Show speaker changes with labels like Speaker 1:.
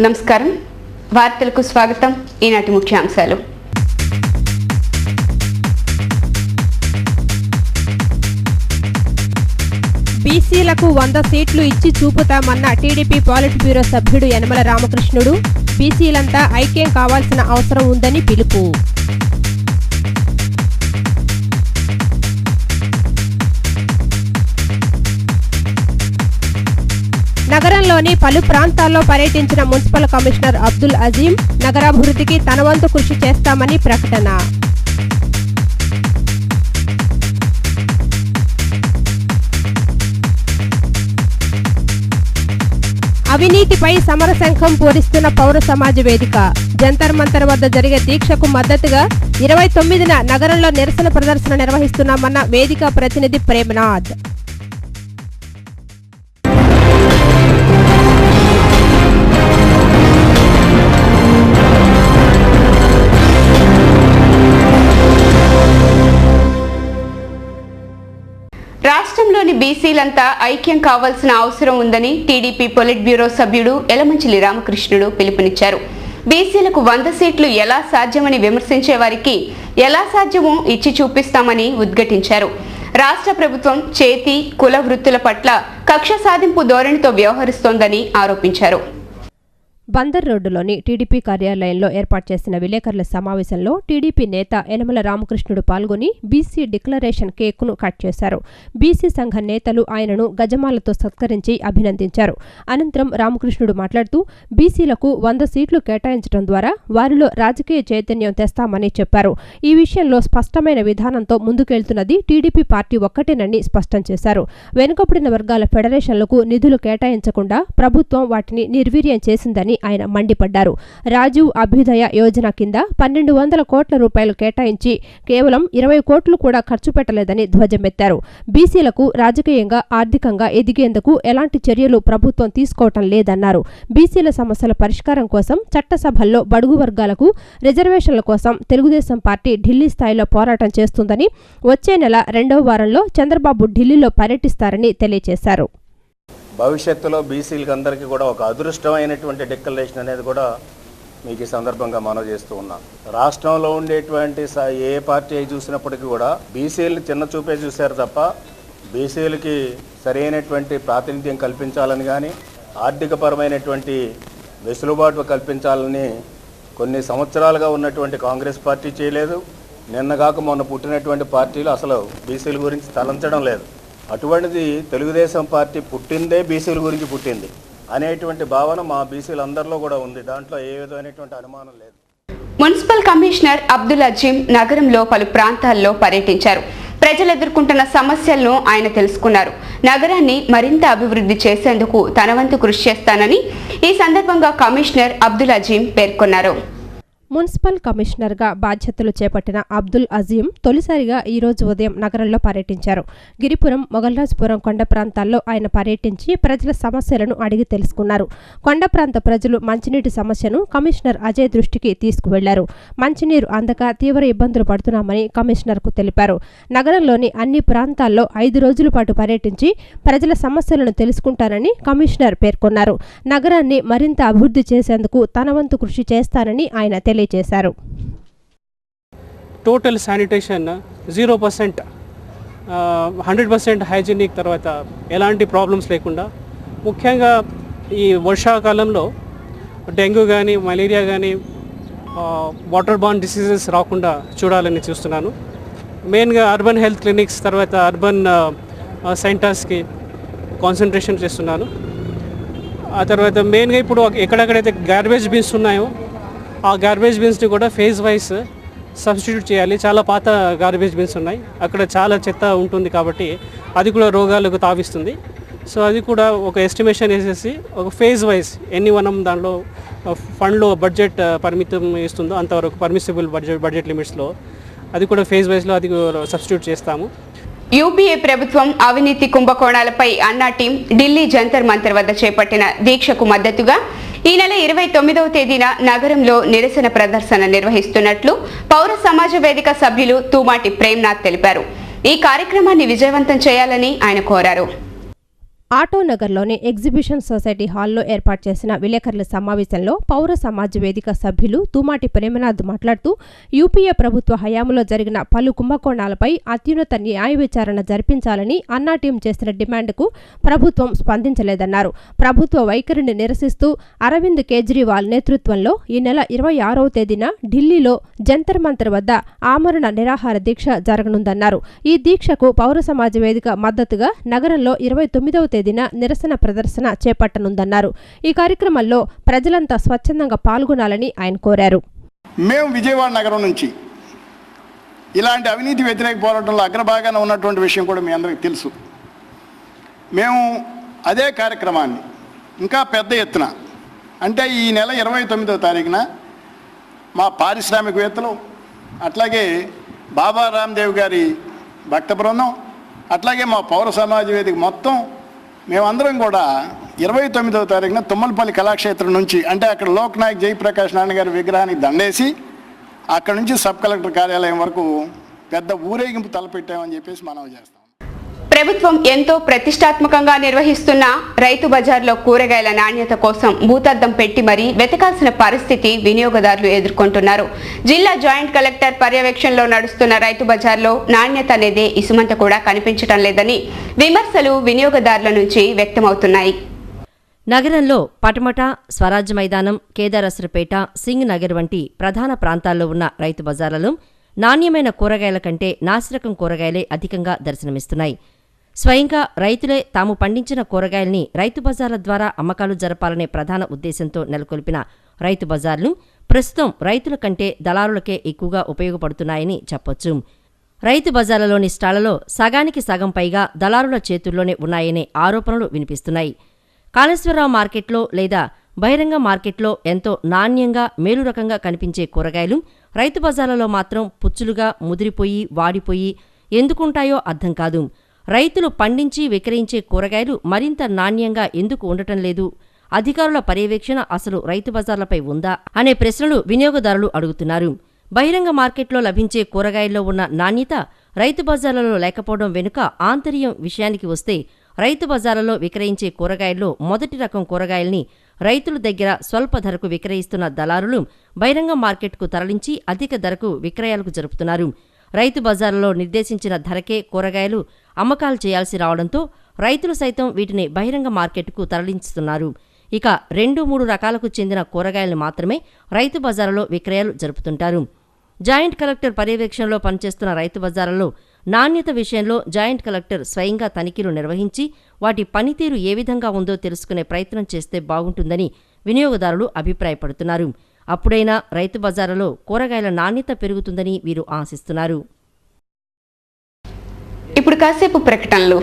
Speaker 1: నమస్కారం వార్తలకు స్వాగతం ఈనాటి ముఖ్యాంశాలు
Speaker 2: బీసీలకు 100 సీట్లు ఇచ్చి చూపుతామన్న టీడీపీ పాలిట్ బ్యూరో సభ్యుడు యనమల రామకృష్ణుడు బీసీలంతా ఐక్యం కావాల్సిన అవసరం ఉందని పిలుపు. నగరంలోని పలు ప్రాంతాల్లో పర్యటించిన మున్సిపల్ కమిషనర్ అబ్దుల్ అజీం నగరాభివృద్ధికి తన వంతు కృషి చేస్తామని ప్రకటన. అవినీతిపై సమరశంఖం పూరిస్తున్న పౌర సమాజ వేదిక జంతర్ మంతర్ వద్ద జరిగే దీక్షకు మద్దతుగా 29న నగరంలో నిరసన ప్రదర్శన నిర్వహిస్తున్నామన్న వేదిక ప్రతినిధి ప్రేమనాథ్.
Speaker 1: రాష్ట్రంలోని బీసీలంతా ఐక్యం కావాల్సిన అవసరం ఉందని టీడీపీ పొలిట్ బ్యూరో సభ్యుడు యలమంచిలి రామకృష్ణుడు పిలుపునిచ్చారు. బీసీలకు 100 సీట్లు ఎలా సాధ్యమని విమర్శించే వారికి ఎలా సాధ్యమో ఇచ్చి చూపిస్తామని ఉద్ఘాటించారు. రాష్ట్ర ప్రభుత్వం చేతి కుల వృత్తుల పట్ల కక్ష సాధింపు ధోరణితో వ్యవహరిస్తోందని ఆరోపించారు.
Speaker 2: బందర్ రోడ్డులోని టీడీపీ కార్యాలయంలో ఏర్పాటు చేసిన విలేకరుల సమావేశంలో టీడీపీ నేత యనమల రామకృష్ణుడు పాల్గొని బీసీ డిక్లరేషన్ కేకును కట్ చేశారు. బీసీ సంఘ నేతలు ఆయనను గజమాలతో సత్కరించి అభినందించారు. అనంతరం రామకృష్ణుడు మాట్లాడుతూ బీసీలకు 100 సీట్లు కేటాయించడం ద్వారా వారిలో రాజకీయ చైతన్యం తెస్తామని చెప్పారు. ఈ విషయంలో స్పష్టమైన విధానంతో ముందుకెళ్తున్నది టీడీపీ పార్టీ ఒక్కటేనని స్పష్టం చేశారు. వెనుకబడిన వర్గాల ఫెడరేషన్లకు నిధులు కేటాయించకుండా ప్రభుత్వం వాటిని నిర్వీర్యం చేసిందని ఆయన మండిపడ్డారు. రాజీవ్ అభ్యుదయ యోజన కింద 1200 కోట్ల రూపాయలు కేటాయించి కేవలం 20 కోట్లు కూడా ఖర్చు పెట్టలేదని ధ్వజమెత్తారు. బీసీలకు రాజకీయంగా ఆర్థికంగా ఎదిగేందుకు ఎలాంటి చర్యలు ప్రభుత్వం తీసుకోవటం లేదన్నారు. బీసీల సమస్యల పరిష్కారం కోసం చట్టసభల్లో బడుగు వర్గాలకు రిజర్వేషన్ల కోసం తెలుగుదేశం పార్టీ ఢిల్లీ స్థాయిలో పోరాటం చేస్తుందని వచ్చే నెల 2వ వారంలో చంద్రబాబు ఢిల్లీలో పర్యటిస్తారని తెలియజేశారు.
Speaker 3: భవిష్యత్తులో బీసీలకు అందరికీ కూడా ఒక అదృష్టమైనటువంటి డిక్లరేషన్ అనేది కూడా మీకు ఈ సందర్భంగా మనవి చేస్తూ ఉన్నాం. రాష్ట్రంలో ఉండేటువంటి ఏ పార్టీ చూసినప్పటికీ కూడా బీసీలు చిన్న చూపే చూశారు తప్ప బీసీలకి సరైనటువంటి ప్రాతినిధ్యం కల్పించాలని కానీ ఆర్థికపరమైనటువంటి వెసులుబాటు కల్పించాలని కొన్ని సంవత్సరాలుగా ఉన్నటువంటి కాంగ్రెస్ పార్టీ చేయలేదు. నిన్నగాక మొన్న పుట్టినటువంటి పార్టీలు అసలు బీసీల గురించి తలంచడం లేదు. అటువంటిది తెలుగుదేశం పార్టీ పుట్టిందే బీసీల గురించి పుట్టింది అనేటువంటి భావన మా బీసీలందరిలో కూడా ఉంది. దాంట్లో ఏ విధమైనటువంటి అనుమానం లేదు.
Speaker 1: మున్సిపల్ కమిషనర్ అబ్దుల్ అజీం నగరంలో పలు ప్రాంతాల్లో పర్యటించారు. ప్రజలు ఎదుర్కొంటున్న సమస్యలను ఆయన తెలుసుకున్నారు. నగరాన్ని మరింత అభివృద్ధి చేసేందుకు తన వంతు కృషి చేస్తానని ఈ సందర్భంగా కమిషనర్ అబ్దుల్ అజీం పేర్కొన్నారు.
Speaker 2: మున్సిపల్ కమిషనర్గా బాధ్యతలు చేపట్టిన అబ్దుల్ అజీం తొలిసారిగా ఈ రోజు ఉదయం నగరంలో పర్యటించారు. గిరిపురం, మొగల్రాజ్పురం కొండ ప్రాంతాల్లో ఆయన పర్యటించి ప్రజల సమస్యలను అడిగి తెలుసుకున్నారు. కొండ ప్రాంత ప్రజలు మంచినీటి సమస్యను కమిషనర్ అజయ్ దృష్టికి తీసుకువెళ్లారు. మంచినీరు అందక తీవ్ర ఇబ్బందులు పడుతున్నామని కమిషనర్కు తెలిపారు. నగరంలోని అన్ని ప్రాంతాల్లో 5 రోజుల పాటు పర్యటించి ప్రజల సమస్యలను తెలుసుకుంటానని కమిషనర్ పేర్కొన్నారు. నగరాన్ని మరింత అభివృద్ధి చేసేందుకు తన వంతు కృషి చేస్తానని ఆయన తెలియజేశారు.
Speaker 4: టోటల్ శానిటేషన్ 0%, 100% హైజీనిక్, తర్వాత ఎలాంటి ప్రాబ్లమ్స్ లేకుండా, ముఖ్యంగా ఈ వర్షాకాలంలో డెంగ్యూ కానీ మలేరియా కానీ వాటర్ బార్న్ డిసీజెస్ రాకుండా చూడాలని చూస్తున్నాను. మెయిన్గా అర్బన్ హెల్త్ క్లినిక్స్, తర్వాత అర్బన్ సెంటర్స్కి కాన్సన్ట్రేషన్ చేస్తున్నాను. ఆ తర్వాత మెయిన్గా ఇప్పుడు ఎక్కడెక్కడైతే గార్బేజ్ బిన్స్ ఉన్నాయో ఆ గార్బేజ్ బిన్స్ని కూడా ఫేజ్ వైజ్ సబ్స్టిట్యూట్ చేయాలి. చాలా పాత గార్బేజ్ బిన్స్ ఉన్నాయి, అక్కడ చాలా చెత్త ఉంటుంది కాబట్టి అది కూడా రోగాలకు తావిస్తుంది. సో అది కూడా ఒక ఎస్టిమేషన్ వేసేసి ఒక ఫేజ్ వైజ్ మనం దానిలో ఫండ్లో బడ్జెట్ పరిమితం ఇస్తుందో అంతవరకు పర్మిసిబుల్ బడ్జెట్ లిమిట్స్లో అది కూడా ఫేజ్ వైజ్లో అది సబ్స్టిట్యూట్ చేస్తాము.
Speaker 1: యూపీఏ ప్రభుత్వం అవినీతి కుంభకోణాలపై అన్నా టీం ఢిల్లీ జంతర్ మంతర్ వద్ద చేపట్టిన దీక్షకు మద్దతుగా ఈ నెల 29వ తేదీన నగరంలో నిరసన ప్రదర్శన నిర్వహిస్తున్నట్లు పౌర సమాజ వేదిక సభ్యులు తూమాటి ప్రేమ్నాథ్ తెలిపారు. ఈ కార్యక్రమాన్ని విజయవంతం చేయాలని ఆయన కోరారు.
Speaker 2: ఆటోనగర్లోని ఎగ్జిబిషన్ సొసైటీ హాల్లో ఏర్పాటు చేసిన విలేకరుల సమావేశంలో పౌర సమాజ్ వేదిక సభ్యులు తుమాటి ప్రేమనాథ్ మాట్లాడుతూ యూపీఏ ప్రభుత్వ హయాంలో జరిగిన పలు కుంభకోణాలపై అత్యున్నత న్యాయ విచారణ జరిపించాలని అన్నా టీం చేసిన డిమాండ్కు ప్రభుత్వం స్పందించలేదన్నారు. ప్రభుత్వ వైఖరిని నిరసిస్తూ అరవింద్ కేజ్రీవాల్ నేతృత్వంలో ఈ నెల 26వ తేదీన ఢిల్లీలో జంతర్ మంతర్ వద్ద ఆమరణ నిరాహార దీక్ష జరగనుందన్నారు. ఈ దీక్షకు పౌర సమాజ్ వేదిక మద్దతుగా నగరంలో 29వ తేదీన నిరసన ప్రదర్శన చేపట్టనుందన్నారు. ఈ కార్యక్రమంలో ప్రజలంతా స్వచ్ఛందంగా పాల్గొనాలని ఆయన కోరారు.
Speaker 5: మేము విజయవాడ నగరం నుంచి ఇలాంటి అవినీతి వ్యతిరేక పోరాటంలో అగ్రభాగాన ఉన్నటువంటి విషయం కూడా మీ అందరికీ తెలుసు. మేము అదే కార్యక్రమాన్ని ఇంకా పెద్ద ఎత్తున అంటే ఈ నెల 29వ తారీఖున మా పారిశ్రామికవేత్తలు అట్లాగే బాబా రామ్దేవ్ గారి భక్త బృందం అట్లాగే మా పౌర సమాజ వేదిక మొత్తం మేమందరం కూడా 29వ తారీఖున తుమ్మలపల్లి కళాక్షేత్రం నుంచి అంటే అక్కడ లోక్నాయక్ జయప్రకాష్ నారాయణ గారి విగ్రహానికి దండేసి అక్కడ నుంచి సబ్ కలెక్టర్ కార్యాలయం వరకు పెద్ద ఊరేగింపు తలపెట్టామని చెప్పేసి మనం చేస్తాం.
Speaker 1: ప్రభుత్వం ఎంతో ప్రతిష్టాత్మకంగా నిర్వహిస్తున్న రైతు బజార్లో కూరగాయల నాణ్యత కోసం భూతద్దం పెట్టి మరీ వెతకాల్సిన పరిస్థితి వినియోగదారులు ఎదుర్కొంటున్నారు. జిల్లా జాయింట్ కలెక్టర్ పర్యవేక్షణలో నడుస్తున్న రైతు బజార్లో నాణ్యత అనేది ఇసుమంత కూడా కనిపించడం లేదని విమర్శలు వినియోగదారుల నుంచి వ్యక్తమవుతున్నాయి.
Speaker 6: నగరంలో పటమట, స్వరాజ్య మైదానం, కేదారసరపేట, సింగ్ నగర్ వంటి ప్రధాన ప్రాంతాల్లో ఉన్న రైతు బజార్లలో నాణ్యమైన కూరగాయల కంటే నాసిరకం కూరగాయలే అధికంగా దర్శనమిస్తున్నాయి. స్వయంగా రైతులే తాము పండించిన కూరగాయల్ని రైతు బజార్ల ద్వారా అమ్మకాలు జరపాలనే ప్రధాన ఉద్దేశంతో నెలకొల్పిన రైతు బజార్లు ప్రస్తుతం రైతుల కంటే దళారులకే ఎక్కువగా ఉపయోగపడుతున్నాయని చెప్పొచ్చు. రైతు బజార్లలోని స్టాళ్లలో సగానికి సగం పైగా దళారుల చేతుల్లోనే ఉన్నాయనే ఆరోపణలు వినిపిస్తున్నాయి. కాళేశ్వరరావు మార్కెట్లో లేదా బహిరంగ మార్కెట్లో ఎంతో నాణ్యంగా మేలు రకంగా కనిపించే కూరగాయలు రైతు బజార్లలో మాత్రం పుచ్చులుగా ముదిరిపోయి వాడిపోయి ఎందుకుంటాయో అర్థం కాదు. రైతులు పండించి విక్రయించే కూరగాయలు మరింత నాణ్యంగా ఎందుకు ఉండటం లేదు? అధికారుల పర్యవేక్షణ అసలు రైతు బజార్లపై ఉందా అనే ప్రశ్నలు వినియోగదారులు అడుగుతున్నారు. బహిరంగ మార్కెట్లో లభించే కూరగాయల్లో ఉన్న నాణ్యత రైతు బజార్లలో లేకపోవడం వెనుక ఆంతర్యం విషయానికి వస్తే రైతు బజార్లలో విక్రయించే కూరగాయల్లో మొదటి రకం కూరగాయల్ని రైతుల దగ్గర స్వల్ప ధరకు విక్రయిస్తున్న దళారులు బహిరంగ మార్కెట్కు తరలించి అధిక ధరకు విక్రయాలకు జరుపుతున్నారు. రైతు బజార్లలో నిర్దేశించిన ధరకే కూరగాయలు అమ్మకాలు చేయాల్సి రావడంతో రైతులు సైతం వీటిని బహిరంగ మార్కెట్కు తరలించుతున్నారు. ఇక 2-3 రకాలకు చెందిన కూరగాయలను మాత్రమే రైతు బజార్లలో విక్రయాలు జరుపుతుంటారు. జాయింట్ కలెక్టర్ పర్యవేక్షణలో పనిచేస్తున్న రైతు బజార్లలో నాణ్యత విషయంలో జాయింట్ కలెక్టర్ స్వయంగా తనిఖీలు నిర్వహించి వాటి పనితీరు ఏ విధంగా ఉందో తెలుసుకునే ప్రయత్నం చేస్తే బాగుంటుందని వినియోగదారులు అభిప్రాయపడుతున్నారు. అప్పుడైనా రైతు బజార్లలో కూరగాయల నాణ్యత పెరుగుతుందని వీరు ఆశిస్తున్నారు.
Speaker 1: ఇప్పుడు కాసేపు ప్రకటనలు.